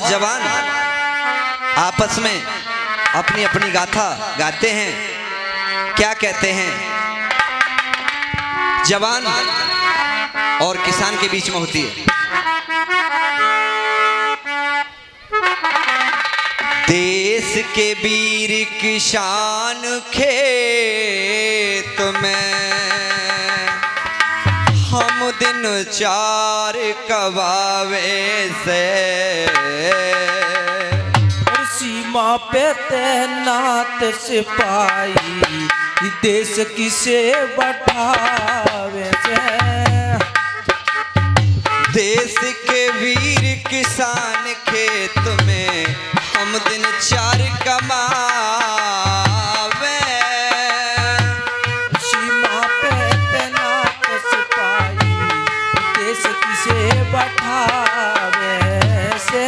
जवान आपस में अपनी अपनी गाथा गाते हैं। क्या कहते हैं? जवान और किसान के बीच में होती है। देश के वीर किसान खेत में हम दिन चार कबावे से, सीमा पे तैनात सिपाही देश की सेवा ठावे से। देश के वीर किसान खेत में हम दिन चार कमावे। सीमा पे तैनात सिपाही देश की सेवा ठावे से।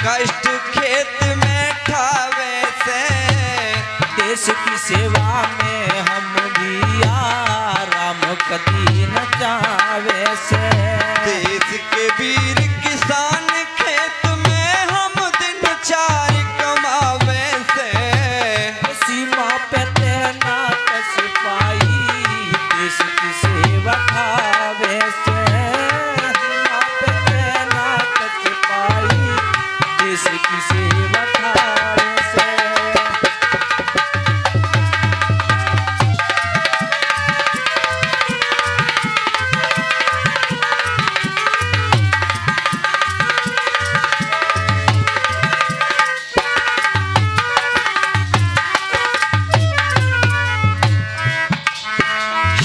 कष्ट खेत में ठावे से। देश की सेवा में हम भी आराम कदी न चावे से। देश के वीर किसान खेत में हम दिन चार कमावे से। सीमा पे तैनात सिपाही देश की सेवा ठावे से। सीमा पे तैनात सिपाही देश की सेवा ठावे से।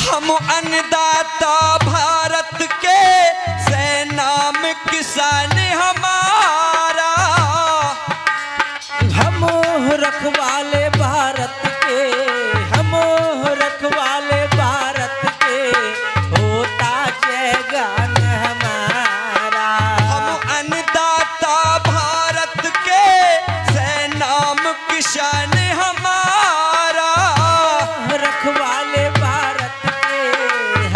हम अन्नदाता भारत के सेना में किसान हमारा। हम रखवाले भारत के, हम रखवाले भारत के, होता जयगान हमारा। हम अन्नदाता भारत के सेना में किसान हमारा। रखवाले भारत के,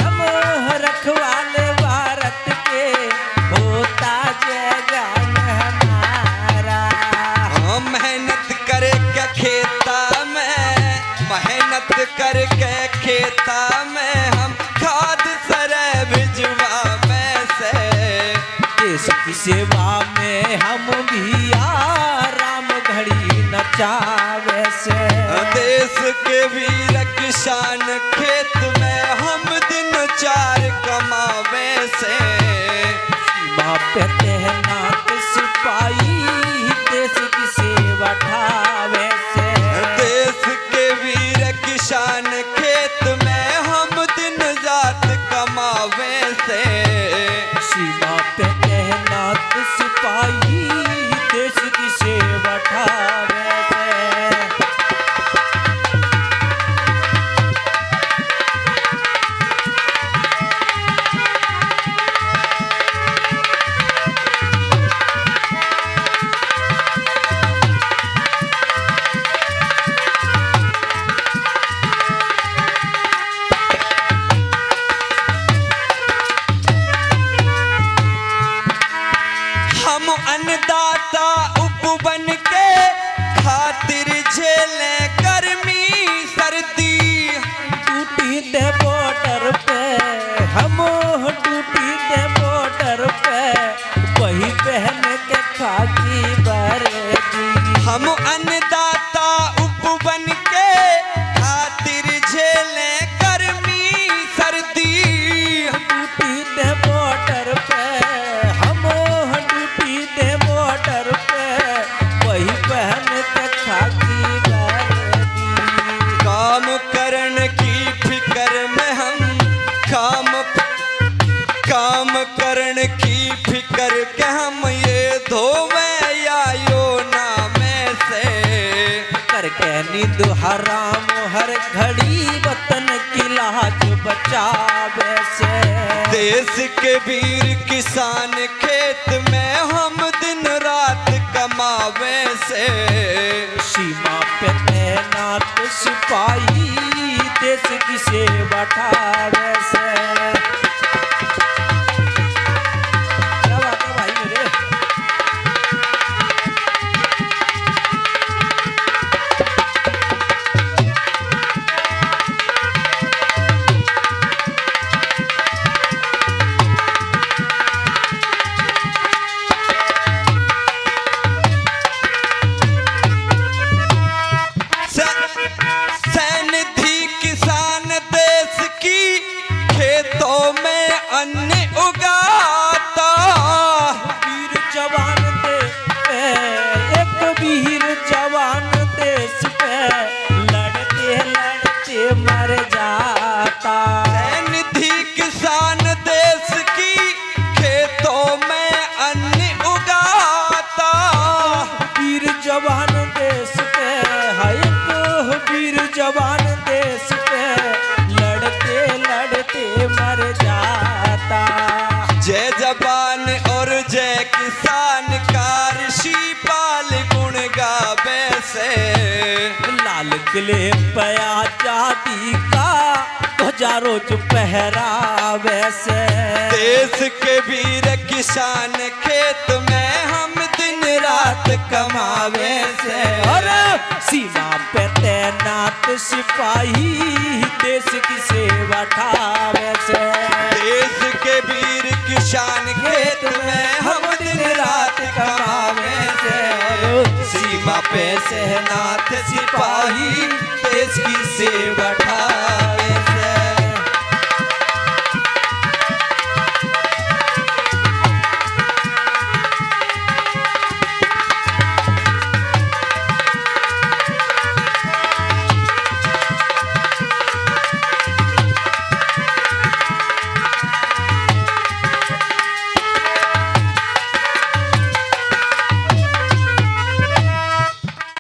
हम रखवाले भारत के, होता जयगान हमारा। मेहनत करके खेता में, मेहनत करके खेता में हम खाद सरे भिजवा में से। देश की सेवा में हम भी आराम घड़ी न चावे से। देश के वीर किसान खेत में हम दिन चार कमावे से। सीमा पे तैनात सिपाही देश की सेवा ठावे से। देश के वीर किसान खेत में हम दिन रात कमावे से। सीमा पे तैनात सिपाही देश की सेवा ठावे से। नींद हराम हर घड़ी वतन की लाज बचावे से। देश के वीर किसान खेत में हम दिन रात कमावे से। सीमा पे तैनात सिपाही देश की सेवा ठावे से। क्या बात है भाई मेरे। सैनिधि किसान देश की खेतों में अन्न उगाता। वीर जवान एक वीर जवान देश पे लड़ते लड़ते मर जाता। सैनिधि किसान देश की खेतों में अन्न उगाता। वीर जवान देश पे है एक वीर जवान देश पे लड़ते लड़ते मर जाता। जय जवान और जय किसान का ऋषि पाल गुण गावे से। लाल किले पे आजादी का ध्वजा रोज पहरावे से। देश के वीर किसान खेत में हम दिन रात कमावे से। और सीमा पे तैनात सिपाही देश की सेवा ठावे से। देश के वीर किसान खेत में हम दिन रात कमावे से। और सीमा पे सेनाथ सिपाही देश की सेवा ठावे